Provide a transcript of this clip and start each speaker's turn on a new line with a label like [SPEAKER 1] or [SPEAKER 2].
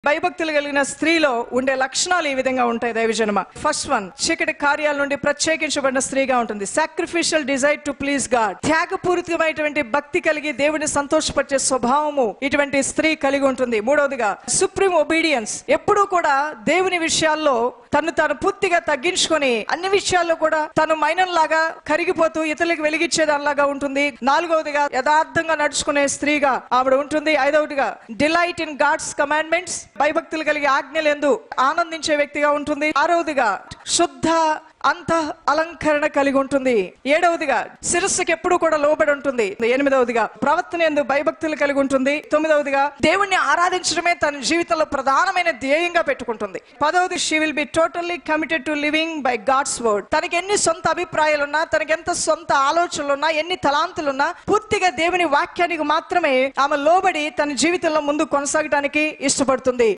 [SPEAKER 1] భయభక్తులు కలిగిన స్త్రీలో ఉండే లక్షణాలు ఈ విధంగా ఉంటాయి దైవజనమ. ఫస్ట్ వన్, చీకటి కార్యాల నుండి ప్రత్యేకించబడిన స్త్రీగా ఉంటుంది. Sacrificial desire to please God. త్యాగపూరితమైనటువంటి భక్తి కలిగి దేవుని సంతోషపరిచే స్వభావము ఇటువంటి స్త్రీ కలిగి ఉంటుంది. మూడవదిగా సుప్రీం ఒబీడియన్స్. ఎప్పుడూ కూడా దేవుని విషయాల్లో తను పూర్తిగా తగ్గించుకొని అన్ని విషయాల్లో కూడా తను మైనంలాగా కరిగిపోతూ ఇతరులకు వెలిగించేదానిలాగా ఉంటుంది. నాలుగవదిగా యథార్థంగా నడుచుకునే స్త్రీగా ఆవిడ ఉంటుంది. ఐదవదిగా డిలైట్ ఇన్ గాడ్స్ కమాండ్మెంట్స్. భయభక్తులు కలిగి ఆజ్ఞలందు ఆనందించే వ్యక్తిగా ఉంటుంది. ఆరవదిగా శుద్ధ అంత అలంకరణ కలిగి ఉంటుంది. ఏడవదిగా శిరస్సుకి ఎప్పుడు కూడా లోబడి ఉంటుంది. ఎనిమిదవదిగా ప్రవర్తన యందు భయభక్తులు కలిగి ఉంటుంది. తొమ్మిదవదిగా దేవుణ్ణి ఆరాధించడమే తన జీవితంలో ప్రధానమైన ధ్యేయంగా పెట్టుకుంటుంది. పదవది, she will be totally committed to living by God's word. తనకి ఎన్ని సొంత అభిప్రాయాలున్నా, తనకి ఎంత సొంత ఆలోచనలున్నా, ఎన్ని తలాంతులున్నా పూర్తిగా దేవుని వాక్యానికి మాత్రమే ఆమె లోబడి తన జీవితంలో ముందు కొనసాగడానికి ఇష్టపడుతుంది.